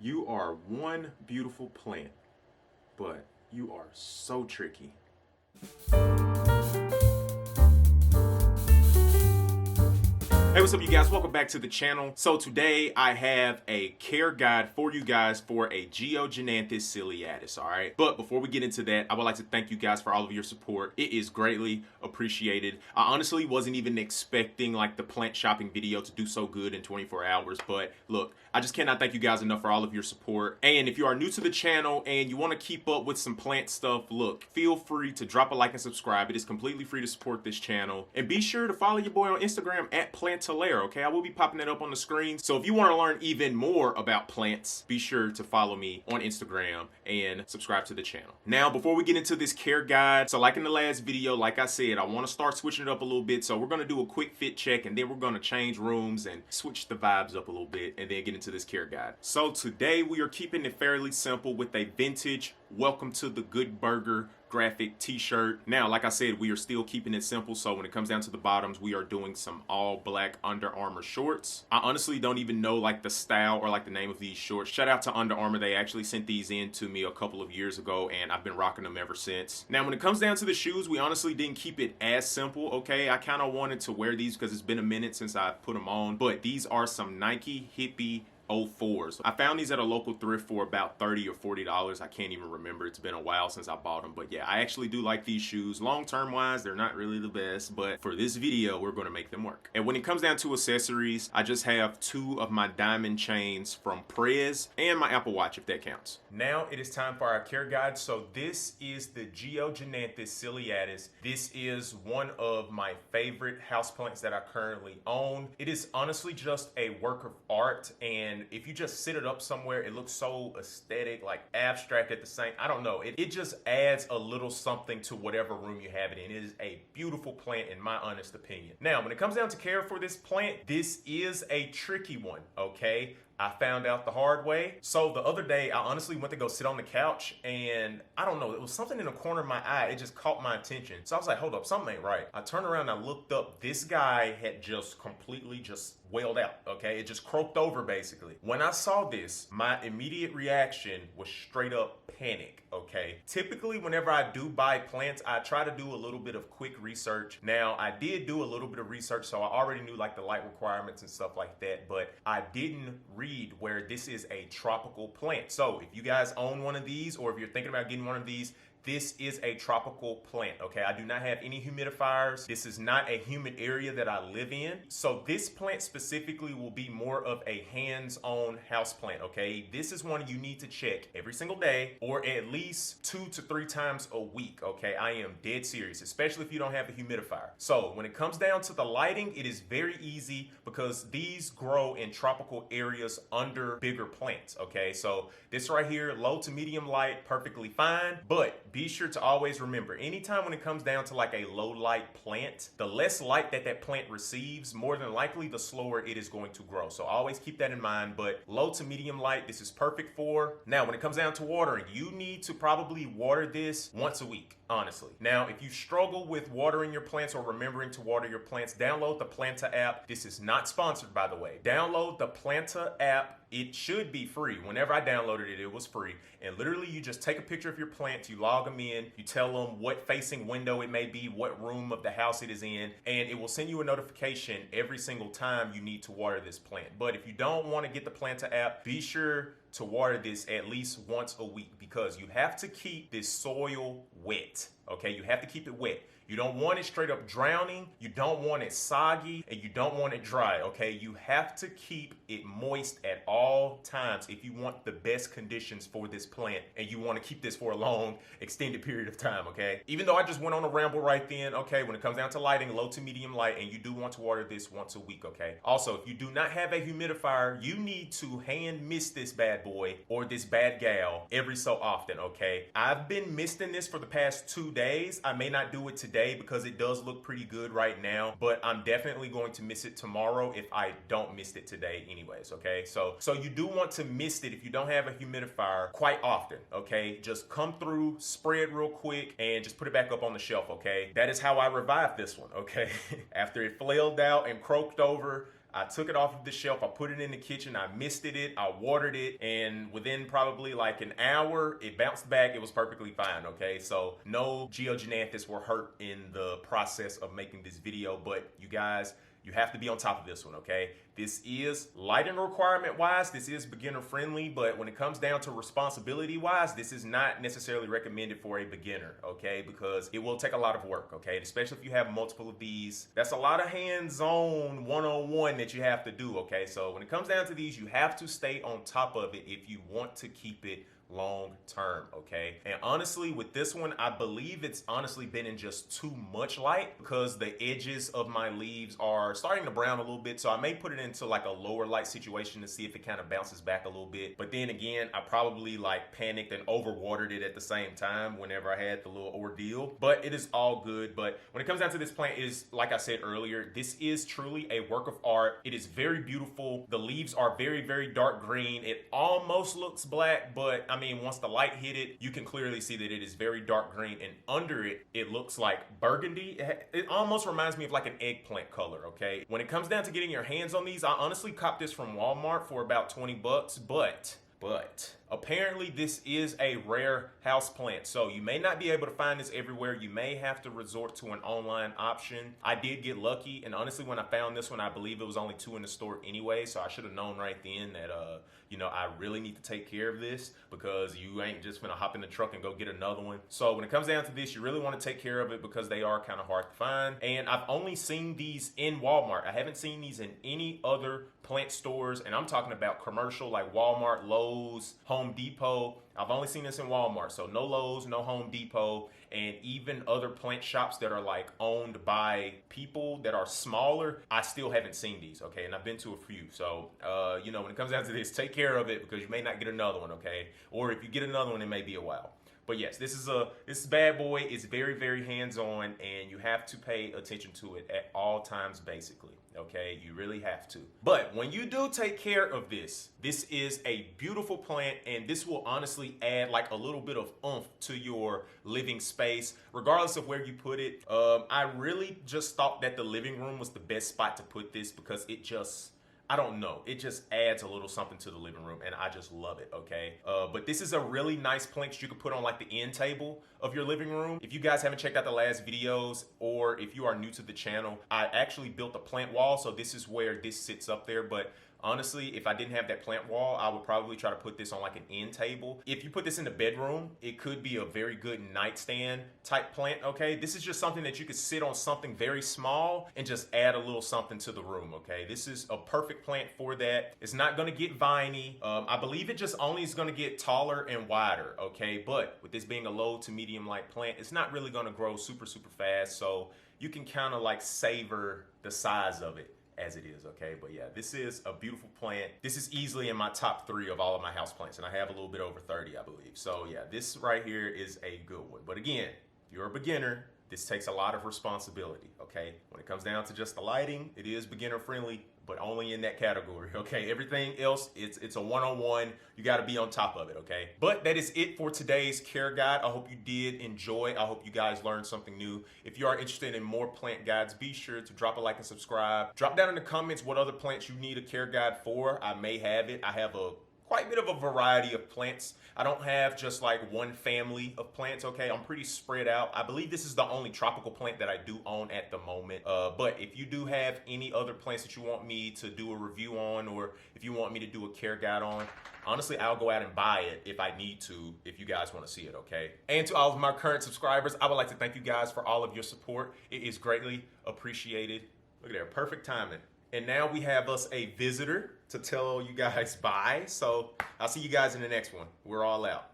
You are one beautiful plant, but you are so tricky. Hey, what's up, you guys? Welcome back to the channel. So today I have a care guide for you guys for a Geogenanthus ciliatus, all right? But before we get into that, I would like to thank you guys for all of your support. It is greatly appreciated. I honestly wasn't even expecting like the plant shopping video to do so good in 24 hours, but look, I just cannot thank you guys enough for all of your support. And if you are new to the channel and you want to keep up with some plant stuff, look, feel free to drop a like and subscribe. It is completely free to support this channel. And be sure to follow your boy on Instagram at Plantalaire, okay? I will be popping that up on the screen. So if you want to learn even more about plants, be sure to follow me on Instagram and subscribe to the channel. Now, before we get into this care guide, so like in the last video, like I said, I want to start switching it up a little bit. So we're going to do a quick fit check and then we're going to change rooms and switch the vibes up a little bit and then get into this care guide. So today we are keeping it fairly simple with a vintage Welcome to the Good Burger graphic t-shirt. Now, like I said, we are still keeping it simple, so when it comes down to the bottoms, we are doing some all black Under Armour shorts. I honestly don't even know like the style or like the name of these shorts. Shout out to Under Armour. They actually sent these in to me a couple of years ago and I've been rocking them ever since. Now, when it comes down to the shoes, we honestly didn't keep it as simple, okay? I kind of wanted to wear these because it's been a minute since I put them on, but these are some Nike Hippie 04s. I found these at a local thrift for about $30 or $40. I can't even remember. It's been a while since I bought them. But yeah, I actually do like these shoes. Long-term wise, they're not really the best, but for this video, we're going to make them work. And when it comes down to accessories, I just have two of my diamond chains from Prez and my Apple Watch, if that counts. Now it is time for our care guide. So this is the Geogenanthus ciliatus. This is one of my favorite houseplants that I currently own. It is honestly just a work of art, and if you just sit it up somewhere, it looks so aesthetic, like abstract at the same. I don't know. It just adds a little something to whatever room you have it in. It is a beautiful plant in my honest opinion. Now, when it comes down to care for this plant, this is a tricky one, okay? I found out the hard way. So the other day, I honestly went to go sit on the couch and I don't know, it was something in the corner of my eye. It just caught my attention. So I was like, hold up, something ain't right. I turned around and I looked up. This guy had just completely just wailed out, okay? It just croaked over basically. When I saw this, my immediate reaction was straight up panic, okay? Typically, whenever I do buy plants, I try to do a little bit of quick research. Now, I did do a little bit of research, so I already knew like the light requirements and stuff like that, but I didn't read where this is a tropical plant. So if you guys own one of these, or if you're thinking about getting one of these, this is a tropical plant, okay? I do not have any humidifiers. This is not a humid area that I live in. So this plant specifically will be more of a hands-on house plant, okay? This is one you need to check every single day or at least 2 to 3 times a week, okay? I am dead serious, especially if you don't have a humidifier. So when it comes down to the lighting, it is very easy because these grow in tropical areas under bigger plants, okay? So this right here, low to medium light, perfectly fine, but be sure to always remember, anytime when it comes down to like a low light plant, the less light that that plant receives, more than likely the slower it is going to grow. So always keep that in mind, but low to medium light, this is perfect for. Now, when it comes down to watering, you need to probably water this once a week, honestly. Now, if you struggle with watering your plants or remembering to water your plants, download the Planta app. This is not sponsored, by the way. Download the Planta app. It should be free. Whenever I downloaded it, it was free. And literally, you just take a picture of your plants, you log them in, you tell them what facing window it may be, what room of the house it is in, and it will send you a notification every single time you need to water this plant. But if you don't want to get the Planta app, be sure to water this at least once a week because you have to keep this soil wet, okay? You have to keep it wet. You don't want it straight up drowning, you don't want it soggy, and you don't want it dry, okay? You have to keep it moist at all times if you want the best conditions for this plant and you want to keep this for a long, extended period of time, okay? Even though I just went on a ramble right then, okay, when it comes down to lighting, low to medium light, and you do want to water this once a week, okay? Also, if you do not have a humidifier, you need to hand mist this bad boy or this bad gal every so often, okay? I've been misting this for the past 2 days. I may not do it today because it does look pretty good right now, but I'm definitely going to miss it tomorrow if I don't mist it today anyways, okay? So you do want to mist it if you don't have a humidifier quite often, okay? Just come through, spray it real quick, and just put it back up on the shelf, okay? That is how I revived this one, okay? After it flailed out and croaked over, I took it off of the shelf, I put it in the kitchen, I misted it, I watered it, and within probably like an hour, it bounced back. It was perfectly fine, okay? So no Geogenanthus were hurt in the process of making this video, but you guys, you have to be on top of this one, okay? This is lighting requirement wise, this is beginner friendly, but when it comes down to responsibility wise, this is not necessarily recommended for a beginner, okay? Because it will take a lot of work, okay? Especially if you have multiple of these. That's a lot of hands-on one-on-one that you have to do, okay? So when it comes down to these, you have to stay on top of it if you want to keep it long term, okay? And honestly, with this one, I believe it's honestly been in just too much light because the edges of my leaves are starting to brown a little bit. So I may put it into like a lower light situation to see if it kind of bounces back a little bit. But then again, I probably like panicked and overwatered it at the same time whenever I had the little ordeal. But it is all good. But when it comes down to this plant, it is, like I said earlier, this is truly a work of art. It is very beautiful. The leaves are very, very dark green. It almost looks black, but I mean, once the light hit it, you can clearly see that it is very dark green, and under it, it looks like burgundy. It almost reminds me of like an eggplant color, okay? When it comes down to getting your hands on these, I honestly copped this from Walmart for about 20 bucks, but apparently this is a rare house plant, so you may not be able to find this everywhere. You may have to resort to an online option. I did get lucky, and honestly, when I found this one, I believe it was only 2 in the store anyway, so I should have known right then that you know, I really need to take care of this because you ain't just gonna hop in the truck and go get another one. So when it comes down to this, you really want to take care of it because they are kind of hard to find. And I've only seen these in Walmart. I haven't seen these in any other plant stores, and I'm talking about commercial like Walmart, Lowe's, Home Depot. I've only seen this in Walmart, so no Lowe's, no Home Depot, and even other plant shops that are like owned by people that are smaller, I still haven't seen these, okay? And I've been to a few. So, you know, when it comes down to this, take care of it because you may not get another one, okay? Or if you get another one, it may be a while. But yes, this bad boy is very, very hands-on, and you have to pay attention to it at all times, basically. Okay, you really have to. But when you do take care of this, this is a beautiful plant, and this will honestly add like a little bit of oomph to your living space, regardless of where you put it. I really just thought that the living room was the best spot to put this because it just, I don't know, it just adds a little something to the living room, and I just love it, okay? But this is a really nice plant you could put on like the end table of your living room. If you guys haven't checked out the last videos, or if you are new to the channel, I actually built a plant wall, so this is where this sits up there. But honestly, if I didn't have that plant wall, I would probably try to put this on like an end table. If you put this in the bedroom, it could be a very good nightstand type plant, okay? This is just something that you could sit on something very small and just add a little something to the room, okay? This is a perfect plant for that. It's not gonna get viney. I believe it just only is gonna get taller and wider, okay? But with this being a low to medium light plant, it's not really gonna grow super, super fast, so you can kind of like savor the size of it as it is, okay? But yeah, this is a beautiful plant. This is easily in my top 3 of all of my house plants, and I have a little bit over 30, I believe. So yeah, this right here is a good one. But again, if you're a beginner, this takes a lot of responsibility, okay? When it comes down to just the lighting, it is beginner friendly, but only in that category, okay? Everything else, it's a one-on-one. You gotta be on top of it, okay? But that is it for today's care guide. I hope you did enjoy. I hope you guys learned something new. If you are interested in more plant guides, be sure to drop a like and subscribe. Drop down in the comments what other plants you need a care guide for. I may have it. I have quite a bit of a variety of plants. I don't have just like one family of plants, okay? I'm pretty spread out. I believe this is the only tropical plant that I do own at the moment. But if you do have any other plants that you want me to do a review on, or if you want me to do a care guide on, honestly, I'll go out and buy it if I need to, if you guys want to see it, okay? And to all of my current subscribers, I would like to thank you guys for all of your support. It is greatly appreciated. Look at that, perfect timing. And now we have us a visitor to tell you guys bye. So I'll see you guys in the next one. We're all out.